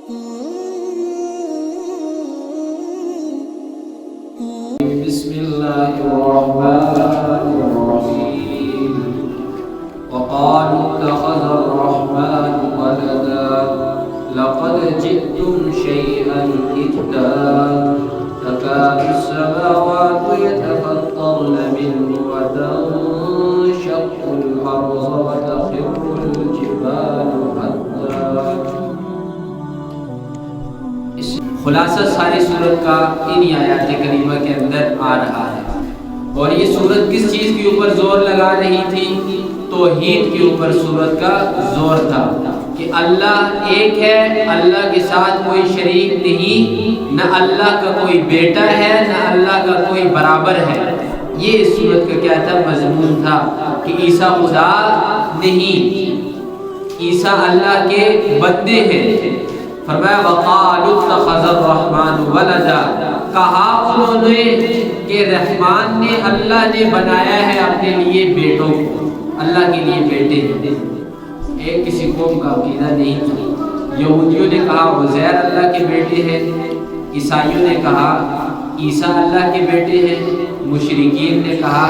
بسم الله الرحمن الرحيم وقالوا اتخذ الرحمن ولدا لقد جئتم شيئا إدا تكاد السماوات يتفطرن منه وتنشق الأرض وتخر الجبال هدا. خلاصہ ساری سورت کا انہی آیات کریمہ کے اندر آ رہا ہے، اور یہ سورت کس چیز کے اوپر زور لگا رہی تھی؟ توحید کے اوپر سورت کا زور تھا کہ اللہ ایک ہے، اللہ کے ساتھ کوئی شریک نہیں، نہ اللہ کا کوئی بیٹا ہے نہ اللہ کا کوئی برابر ہے. یہ اس سورت کا کیا تھا؟ مضمون تھا کہ عیسیٰ خدا نہیں، عیسیٰ اللہ کے بندے ہیں. فرمایا وقالوا اتخذ الرحمن ولدا، کہا انہوں نے کہ رحمان نے، اللہ نے بنایا ہے اپنے لیے بیٹوں کو، اللہ کے لیے بیٹے ہیں. ایک کسی قوم کا عقیدہ نہیں تھا. یہودیوں نے کہا عزیر اللہ کے بیٹے ہیں، عیسائیوں نے کہا عیسیٰ اللہ کے بیٹے ہیں، مشرکین نے کہا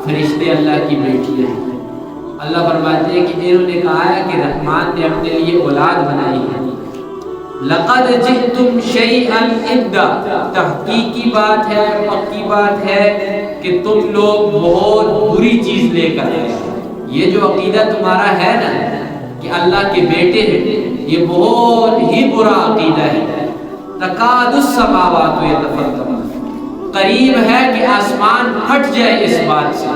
فرشتے اللہ کی بیٹیاں ہیں. اللہ فرماتے ہیں کہ انہوں نے کہا ہے کہ رحمان نے اپنے لیے اولاد بنائی ہے. لقد جئتم شیئا ادا، تحقیقی بات ہے، پکی بات ہے کہ تم لوگ بہت بری چیز لے کر آئے. یہ جو عقیدہ تمہارا ہے نا کہ اللہ کے بیٹے ہیں، یہ بہت ہی برا عقیدہ ہے. تکاد السماوات یتفطرن، قریب ہے کہ آسمان پھٹ جائے اس بات سے.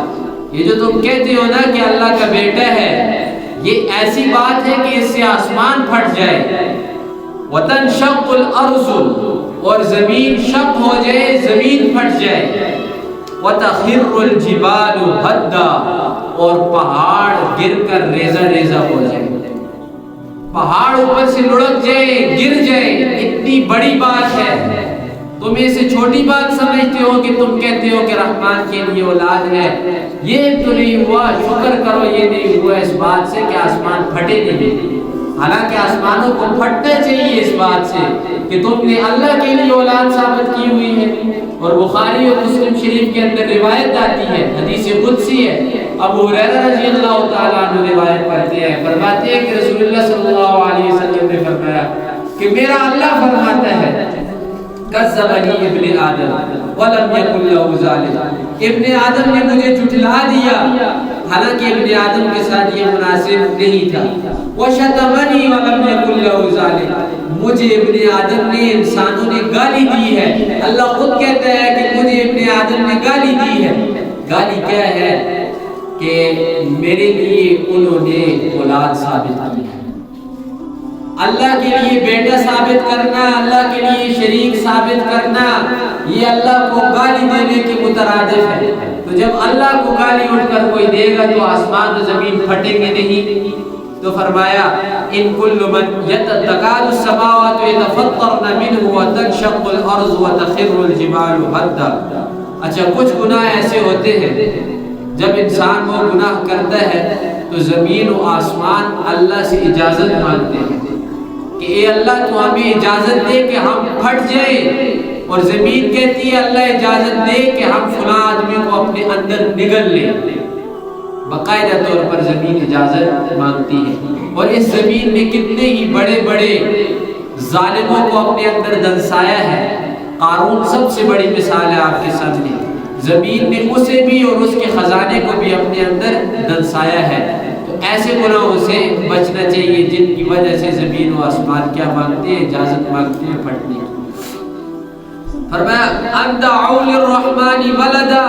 یہ جو تم کہتے ہو نا کہ اللہ کا بیٹا ہے، یہ ایسی بات ہے کہ اس سے آسمان پھٹ جائے. وَتَنْشَقُّ الْأَرْضُ، اور زمین شق ہو جائے، زمین پھٹ جائے. وَتَخِرُّ الْجِبَالُ هَدًّا، اور پہاڑ گر کر ریزہ ریزہ ہو جائے، پہاڑ اوپر سے لڑک جائے، گر جائے. اتنی بڑی بات ہے، تم اسے چھوٹی بات سمجھتے ہو کہ تم کہتے ہو کہ رحمان کے لیے اولاد ہے. یہ تو نہیں ہوا، شکر کرو یہ نہیں ہوا اس بات سے کہ آسمان پھٹے نہیں. حالانکہ آسمانوں کو پھٹنا چاہیے اس بات سے کہ تم نے اللہ کے لیے اولاد ثابت کی ہوئی ہے. اور بخاری اور مسلم شریف کے اندر روایت آتی ہے، حدیث قدسی ہے. ابو ہریرہ رضی اللہ تعالیٰ عنہ روایت کرتے ہیں، فرماتے ہیں کہ رسول اللہ صلی اللہ علیہ وسلم نے فرمایا کہ میرا اللہ فرماتا ہے کذبنی ابن آدم ولم یکن له ذلک، ابن آدم نے مجھے جھٹلا دیا حالانکہ ابن آدم کے ساتھ یہ مناسب نہیں تھا. وشتمنی ولم یکن له ذلک، مجھے ابن آدم نے، انسانوں نے گالی دی ہے. اللہ خود کہتا ہے کہ مجھے ابن آدم نے گالی دی ہے. گالی کیا ہے؟ کہ میرے لیے انہوں نے اولاد ثابت کی ہے. اللہ کے لیے بیٹا ثابت کرنا، اللہ کے لیے شریک ثابت کرنا، یہ اللہ کو گالی دینے کے مترادف ہے. تو جب اللہ کو گالی اٹھ کر کوئی دے گا تو آسمان و زمین پھٹیں گے نہیں. تو فرمایا ان کل من تکاد السماوات یتفطرن منه وتنشق الارض وتخر الجبال هدا. اچھا، کچھ گناہ ایسے ہوتے ہیں جب انسان وہ گناہ کرتا ہے تو زمین و آسمان اللہ سے اجازت مانگتے ہیں کہ اے اللہ تو ہمیں اجازت دے کہ ہم پھٹ جائیں، اور زمین کہتی ہے اللہ اجازت دے کہ ہم فلاں آدمی کو اپنے اندر نگل لیں. باقاعدہ طور پر زمین اجازت مانگتی ہے. اور اس زمین نے کتنے ہی بڑے بڑے ظالموں کو اپنے اندر دنسایا ہے. قارون سب سے بڑی مثال ہے آپ کے سامنے. زمین نے اسے بھی اور اس کے خزانے کو بھی اپنے اندر دنسایا ہے. تو ایسے گناہوں سے بچنا چاہیے جن کی وجہ سے زمین و آسمان کیا مانگتے ہیں؟ اجازت مانگتے ہیں پھٹنے کی. فرمایا ان دعوا للرحمن ولدا،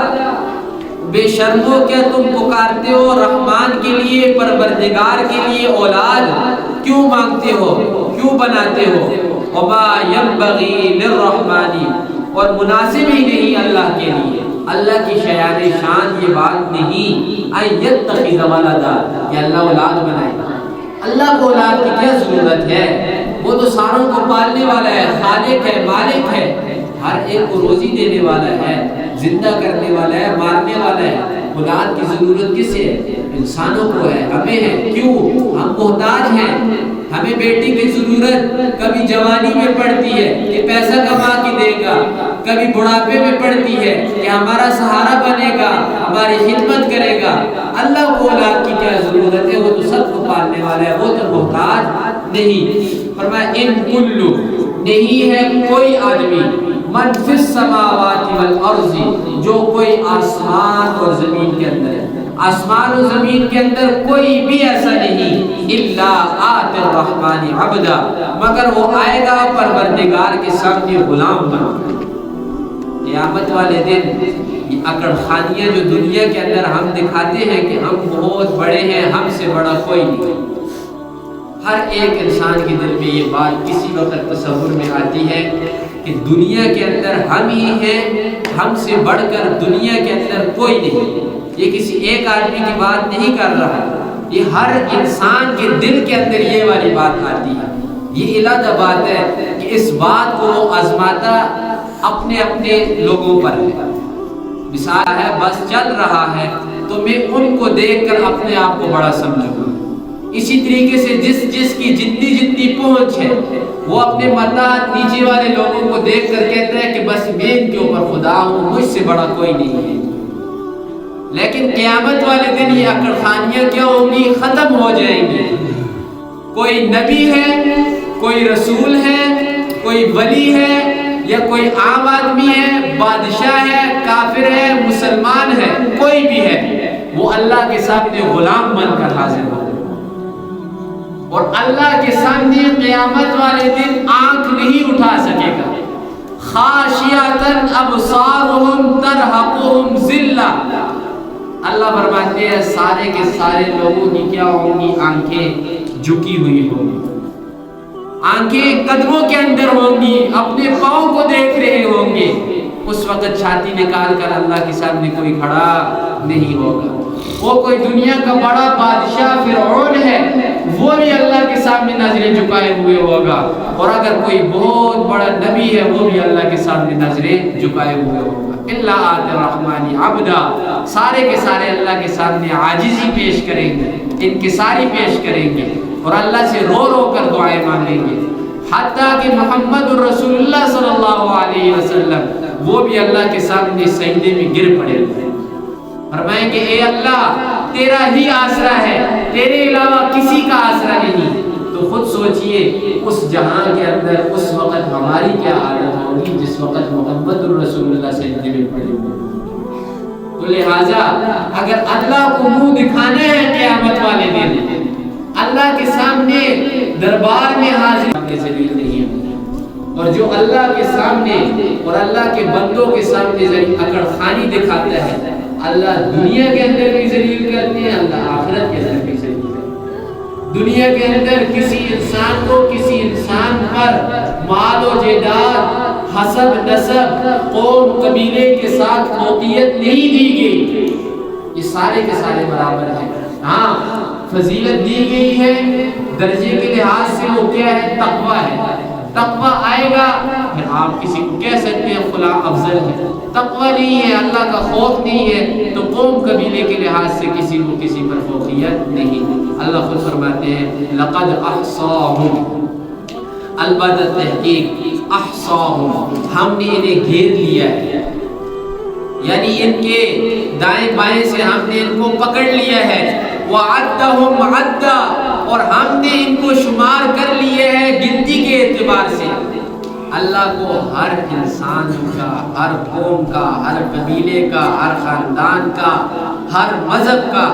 بے شرمو کیا تم پکارتے ہو رحمان کے لیے، پروردگار کے لیے اولاد کیوں مانگتے ہو، کیوں بناتے ہو؟ وما ينبغي للرحمن، اور مناسب ہی نہیں اللہ کے لیے، اللہ کی شیان شان یہ بات نہیں ان يتخذ ولدا کہ اللہ اولاد بنائے. اللہ کو اولاد کی کیا ضرورت ہے؟ وہ تو ساروں کو پالنے والا ہے، خالق ہے، مالک ہے، ہر ایک کو روزی دینے والا ہے، زندہ کرنے والا ہے، مارنے والا ہے. اولاد کی ضرورت کس ہے؟ انسانوں کو ہے، ہمیں ہے. کیوں؟ ہم محتاج ہیں، ہمیں بیٹی کی ضرورت کبھی جوانی میں پڑتی ہے کہ پیسہ کما کے دے گا، کبھی بڑھاپے میں پڑتی ہے کہ ہمارا سہارا بنے گا، ہماری خدمت کرے گا۔ اللہ کو اولاد کی کیا ضرورت ہے، وہ تو سب کو پالنے والا ہے، وہ تو محتاج نہیں۔ فرمایا ان کلو، نہیں ہے کوئی آدمی، من فی السماوات والارض، جو کوئی آسمان اور زمین کے اندر ہے، آسمان و زمین کے اندر کوئی بھی ایسا نہیں، الا آت الرحمن عبدا، مگر وہ آئے گا پروردگار کے سامنے غلام بن۔ قیامت والے دن یہ اکڑ خانیاں جو دنیا کے اندر ہم دکھاتے ہیں کہ ہم بہت بڑے ہیں، ہم سے بڑا کوئی نہیں، ہر ایک انسان کے دل میں یہ بات کسی وقت تصور میں آتی ہے کہ دنیا کے اندر ہم ہی ہیں، ہم سے بڑھ کر دنیا کے اندر کوئی نہیں۔ یہ کسی ایک آدمی کی بات نہیں کر رہا، یہ ہر انسان کے دل کے اندر یہ والی بات آتی ہے۔ یہ علیحدہ بات ہے کہ اس بات کو وہ آزماتا اپنے اپنے لوگوں پر ہے۔ مثال ہے، بس چل رہا ہے تو میں ان کو دیکھ کر اپنے آپ کو بڑا سمجھوں گا۔ اسی طریقے سے جس کی جتنی پہنچ ہے وہ اپنے مداح نیچے والے لوگوں کو دیکھ کر کہتا ہے کہ بس میں ان کے اوپر خدا ہوں، مجھ سے بڑا کوئی نہیں ہے۔ لیکن قیامت والے دن یہ اکڑ خانیاں کیا ہوں گی، ختم ہو جائیں گی۔ کوئی نبی ہے، کوئی رسول ہے، کوئی ولی ہے یا کوئی عام آدمی ہے، بادشاہ ہے، کافر ہے، مسلمان ہے، کوئی بھی ہے، وہ اللہ کے سامنے غلام بن کر حاضر ہو، اور اللہ کے سامنے قیامت والے دن آنکھ نہیں اٹھا سکے گا۔ خاشعۃ ابصارهم ترہقهم ذلہ، اللہ فرماتے ہیں سارے کے سارے لوگوں کی کیا ہوں گی، آنکھیں جھکی ہوئی ہوں گی، آنکھیں قدموں کے اندر ہوں گی، اپنے پاؤں کو دیکھ رہے ہوں گے۔ اس وقت چھاتی نکال کر اللہ کے سامنے کوئی کھڑا نہیں ہوگا۔ وہ کوئی دنیا کا بڑا بادشاہ فرعون ہے، وہ بھی اللہ کے سامنے نظریں جھکائے ہوئے ہوگا، اور اگر کوئی بہت بڑا نبی ہے وہ بھی اللہ کے سامنے نظریں جھکائے ہوئے ہوگا۔ الا آت الرحمن عبدا، سارے کے سارے اللہ کے سامنے عاجزی پیش کریں گے، انکساری پیش کریں گے، اور اللہ سے رو رو کر دعائیں مانگیں گے، حتیٰ کہ محمد الرسول اللہ صلی اللہ علیہ وسلم وہ بھی اللہ کے سامنے سجدے میں گر پڑے ہوئے، فرمائیں کہ اے اللہ تیرا ہی آسرا ہے، تیرے علاوہ کسی کا آسرا نہیں۔ تو خود سوچئے اس جہاں کے اندر اس وقت ہماری کیا حالت ہوگی جس وقت محمد الرسول اللہ سجدے میں پڑے ہوئے۔ تو لہٰذا اگر اللہ کو منہ دکھانا ہے قیامت والے دن، اللہ کے سامنے دربار میں حاضر کے ذلیل نہیں ہے، اور جو اللہ کے سامنے اور اللہ کے بندوں کے سامنے اکڑ خانی دکھاتا ہے، اللہ دنیا کے اندر بھی ذلیل کرتے ہیں، اللہ آخرت کے اندر بھی ذلیل کرتے ہیں۔ دنیا کے اندر کسی انسان کو کسی انسان پر مال و جائیداد، حسب نسب، قوم قبیلے کے ساتھ فوقیت نہیں دی گئی، یہ سارے کے سارے برابر ہیں۔ ہاں فضیلت دی گئی ہے درجے کے لحاظ سے، وہ کیا ہے، تقویٰ ہے۔ تقویٰ آئے گا پھر آپ کسی کو کہہ سکتے ہیں فلاں افضل ہے، تقویٰ نہیں ہے، اللہ کا خوف نہیں ہے، تو قوم قبیلے کے لحاظ سے کسی کو کسی پر فوقیت نہیں۔ اللہ خود فرماتے ہیں لقد احصاهم، البتہ تحقیق احصاهم، ہم نے انہیں گھیر لیا ہے، یعنی ان کے دائیں بائیں سے ہم نے ان کو پکڑ لیا ہے، وعدهم عدا، اور ہم نے ان کو شمار کر لیے ہے گنتی کے اعتبار سے۔ اللہ کو ہر انسان کا، ہر قوم کا، ہر قبیلے کا، ہر خاندان کا، ہر مذہب کا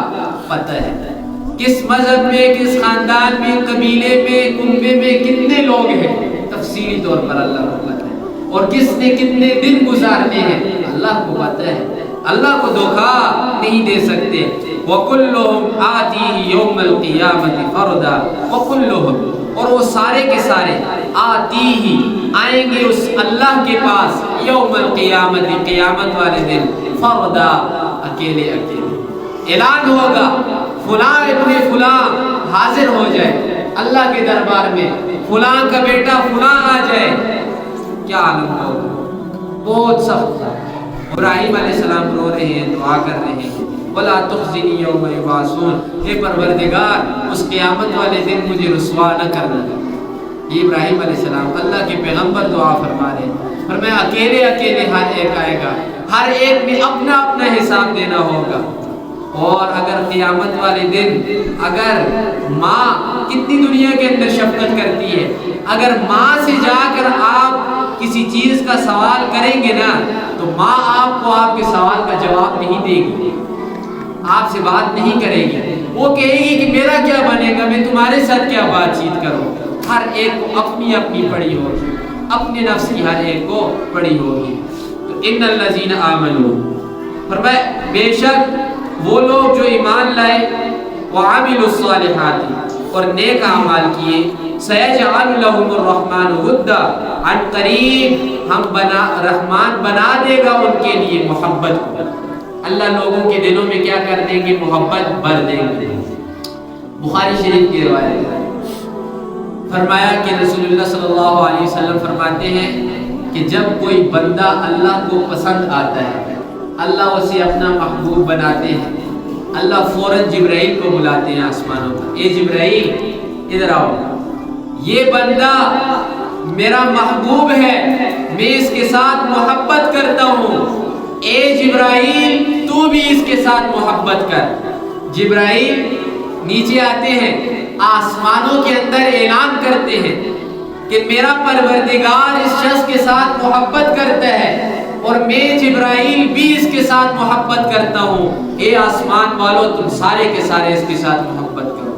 پتہ ہے، کس مذہب میں، کس خاندان میں، قبیلے میں، کنبے میں کتنے لوگ ہیں، تفصیلی طور پر اللہ کو پتہ ہے، اور کس نے کتنے دن گزارنے ہیں اللہ کو پتہ ہے۔ اللہ کو دھوکا نہیں دے سکتے۔ وَكُلُّهُمْ آتِيهِ يَوْمَ الْقِيَامَةِ فَرْدًا، وَكُلُّهُمْ، اور وہ سارے کے سارے آتِيهِ، آئیں گے اس اللہ کے پاس، یوم القیامت، قیامت والے دن، فردا، اکیلے اکیلے۔ اعلان ہوگا فلاں ابن فلاں حاضر ہو جائے اللہ کے دربار میں، فلاں کا بیٹا فلاں آ جائے، کیا عالم ہوگا، بہت سخت۔ ابراہیم علیہ السلام رو رہے ہیں، دعا کر رہے ہیں، وَلَا تُخْزِنِي يَوْمَ يُبْعَثُونَ، اے پروردگار اس قیامت والے دن مجھے رسوا نہ کرنا، ابراہیم علیہ السلام اللہ کے پیغمبر دعا فرما رہے ہیں، فرمایا اکیلے اکیلے ہر ایک آئے گا، ہر ایک میں اپنا اپنا حساب دینا ہوگا۔ اور اگر قیامت والے دن اگر ماں کتنی دنیا کے اندر شفقت کرتی ہے، اگر ماں سے جا کر آپ کسی چیز کا سوال کریں گے نا تو ماں آپ کو آپ کے سوال کا جواب نہیں دے گی، آپ سے بات نہیں کرے گی، وہ کہے گی کہ میرا کیا بنے گا، میں تمہارے ساتھ کیا بات چیت کروں۔ ہر ایک کو اپنی اپنی پڑی ہوگی، اپنے نفس کی ہر ایک کو پڑی ہوگی۔ تو ان الذین آمنوا، فرمایا بے شک وہ لوگ جو ایمان لائے، وعملوا الصالحات اور نیک اعمال کیے، سیجعل لهم الرحمن ودا، عن قریب رحمان بنا دے گا ان کے لیے محبت کو، اللہ لوگوں کے دلوں میں کیا کر دیں گے، محبت بھر دیں گے۔ بخاری شریف کی روایت ہے، فرمایا کہ رسول اللہ صلی اللہ علیہ وسلم فرماتے ہیں کہ جب کوئی بندہ اللہ کو پسند آتا ہے، اللہ اسے اپنا محبوب بناتے ہیں، اللہ فوراً جبرائیل کو بلاتے ہیں آسمانوں پر، اے جبرائیل ادھر آؤ، یہ بندہ میرا محبوب ہے، میں اس کے ساتھ محبت کرتا ہوں، اے جبرائیل تو بھی اس کے ساتھ محبت کر۔ جبرائیل نیچے آتے ہیں، آسمانوں کے اندر اعلان کرتے ہیں کہ میرا پروردگار اس شخص کے ساتھ محبت کرتا ہے اور میں جبرائیل بھی اس کے ساتھ محبت کرتا ہوں، اے آسمان والو تم سارے کے سارے اس کے ساتھ محبت کرو۔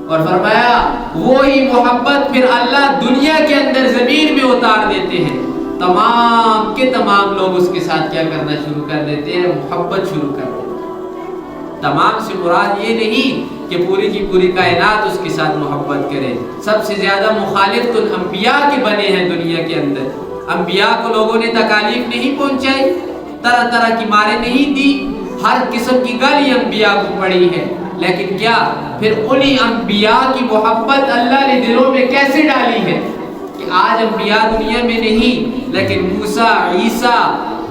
اور فرمایا وہی محبت پھر اللہ دنیا کے اندر زمین میں اتار دیتے ہیں، تمام کے تمام لوگ اس کے ساتھ کیا کرنا شروع کر دیتے ہیں، محبت شروع کر دیتے ہیں۔ تمام سے مراد یہ نہیں کہ پوری کی پوری کائنات اس کے ساتھ محبت کرے، سب سے زیادہ مخالف تو انبیاء کے بنے ہیں دنیا کے اندر، انبیاء کو لوگوں نے تکالیف نہیں پہنچائی، طرح طرح کی ماریں نہیں دی، ہر قسم کی گالی انبیاء کو پڑی ہے، لیکن کیا پھر انہی انبیاء کی محبت اللہ نے دلوں میں کیسے ڈالی ہے کہ آج انبیاء دنیا میں نہیں، لیکن موسیٰ، عیسیٰ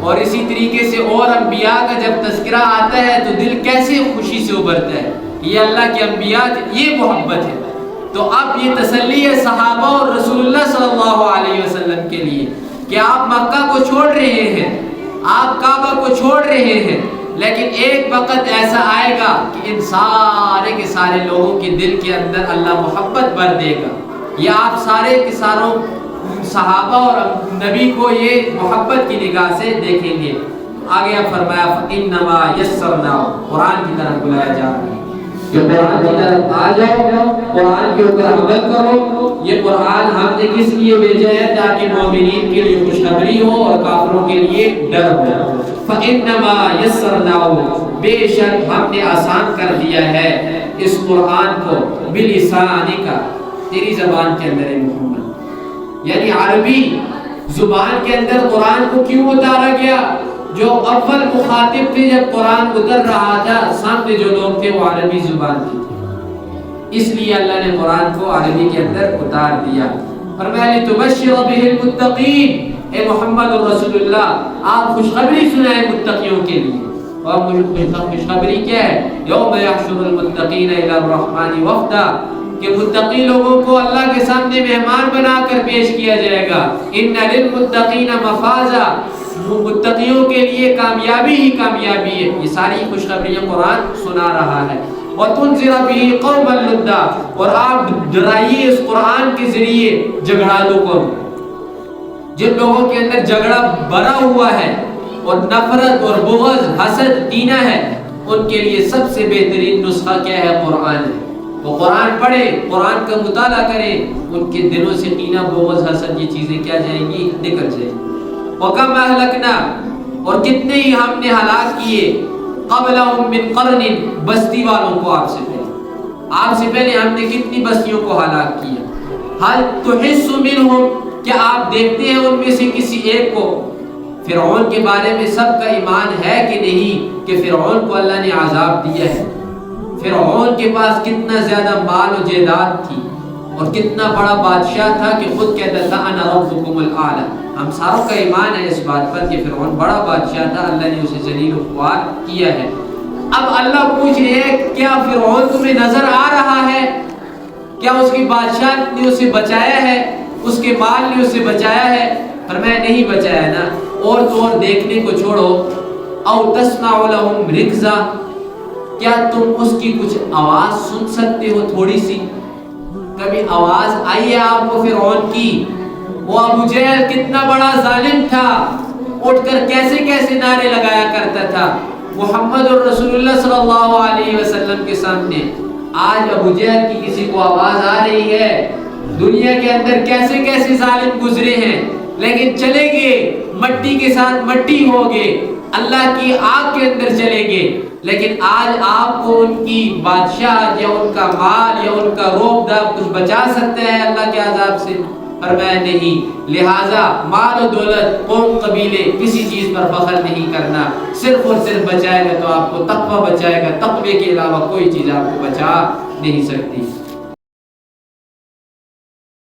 اور اسی طریقے سے اور انبیاء کا جب تذکرہ آتا ہے تو دل کیسے خوشی سے ابھرتا ہے، یہ اللہ کے انبیاء یہ محبت ہے۔ تو اب یہ تسلی ہے صحابہ اور رسول اللہ صلی اللہ علیہ وسلم کے لیے کہ آپ مکہ کو چھوڑ رہے ہیں، آپ کعبہ کو چھوڑ رہے ہیں، لیکن ایک وقت ایسا آئے گا کہ ان سارے کے سارے لوگوں کے دل کے اندر اللہ محبت بھر دے گا، یہ آپ سارے کے ساروں صحابہ اور نبی کو یہ محبت کی نگاہ سے دیکھیں گے۔ آگے آپ فرمایا فَإِنَّمَا يَسَّرْنَاهُ، قرآن کی طرف بلایا جا رہا ہے کہ قرآن کی طرف آ جاؤ، قرآن کے اوپر عمل کرو۔ یہ قرآن ہم نے کس لیے بھیجا ہے؟ تاکہ مومنین کے لیے خوشخبری ہو اور کافروں کے لیے ڈر ہو۔ فَإِنَّمَا يَسَّرْنَاهُ، بے شک ہم نے آسان کر دیا ہے اس قرآن کو، بِلِسَانِكَ، تیری زبان کے اندر ہے محمد، یعنی عربی زبان کے اندر قرآن کو کیوں اتارا گیا؟ جو اول مخاطب تھے جب قرآن اتر رہا تھا، سامنے جو لوگ تھے وہ عربی زبان کے تھے، اس لیے اللہ نے قرآن کو عربی کے اندر اتار دیا۔ فرمایا لِتُبَشِّرَ بِهِ الْمُتَّقِينَ، اے محمد رسول اللہ آپ خوشخبری سنائیں متقیوں کے لیے، اور خوشخبری کیا ہے؟ یوم یحشر المتقین الی الرحمن وفدا، کہ متقی لوگوں کو اللہ کے سامنے مہمان بنا کر پیش کیا جائے گا۔ ان للمتقین مفازا، متقیوں کے لیے کامیابی ہی کامیابی ہے۔ یہ ساری خوشخبریاں قرآن سنا رہا ہے۔ وَتُنذِرَ بِهِ قَوْمًا لُدًّا، اور آپ ڈرائیے اس قرآن کے ذریعے جھگڑالوں کو، جن لوگوں کے اندر جھگڑا بھرا ہوا ہے اور نفرت اور بغض، حسد، کینہ ہے، ان کے لیے سب سے بہترین نسخہ کیا ہے؟ قرآن ہے۔ وہ قرآن پڑھے، قرآن کا مطالعہ کرے، ان کے دلوں سے کینہ، بغض، حسد یہ چیزیں کیا جائیں گی؟ نکل جائیں گی۔ وَكَمْ أَهْلَكْنَا، اور کتنے ہی ہم نے ہلاک کیے، قَبْلَهُمْ مِنْ قَرْنٍ، بستی والوں کو آپ سے پہلے ہم نے کتنی بستیوں کو ہلاک کیا۔ هَلْ تُحِسُّ مِنْهُمْ، کیا آپ دیکھتے ہیں ان میں سے کسی ایک کو؟ فرعون کے بارے میں سب کا ایمان ہے کہ نہیں کہ فرعون کو اللہ نے عذاب دیا ہے؟ فرعون کے پاس کتنا زیادہ مال و جائیداد تھی اور کتنا بڑا بادشاہ تھا کہ خود کہتا تھا انا ربکم الاعلی۔ ہم ساروں کا ایمان ہے اس بات پر کہ فرعون بڑا بادشاہ تھا، اللہ نے اسے ذلیل و خوار کیا ہے۔ اب اللہ پوچھ رہے ہیں کیا فرعون تمہیں نظر آ رہا ہے؟ کیا اس کی بادشاہ نے اسے بچایا ہے؟ اس کے مال نے اسے بچایا ہے؟ فرمایا نہیں بچایا نا، اور تو اور دیکھنے کو چھوڑو، او تسمع لهم رکزا، کیا تم اس کی کچھ آواز سن سکتے ہو تھوڑی سی؟ کبھی آواز آئی ہے آپ کو فرعون کی؟ وہ ابو جہل کتنا بڑا ظالم تھا، اٹھ کر کیسے کیسے نعرے لگایا کرتا تھا محمد رسول اللہ صلی اللہ علیہ وسلم کے سامنے۔ آج ابو جہل کی کسی کو آواز آ رہی ہے؟ دنیا کے اندر کیسے کیسے ظالم گزرے ہیں، لیکن چلے گے مٹی کے ساتھ مٹی ہوگے، اللہ کی آگ کے اندر چلے گے۔ لیکن آج آپ کو ان کی بادشاہ یا ان کا مال یا ان کا روب داب کچھ بچا سکتا ہے اللہ کے عذاب سے؟ فرمایا نہیں۔ لہٰذا مال و دولت، قوم، قبیلے، کسی چیز پر فخر نہیں کرنا، صرف اور صرف بچائے گا تو آپ کو تقوی بچائے گا، تقوی کے علاوہ کوئی چیز آپ کو بچا نہیں سکتی۔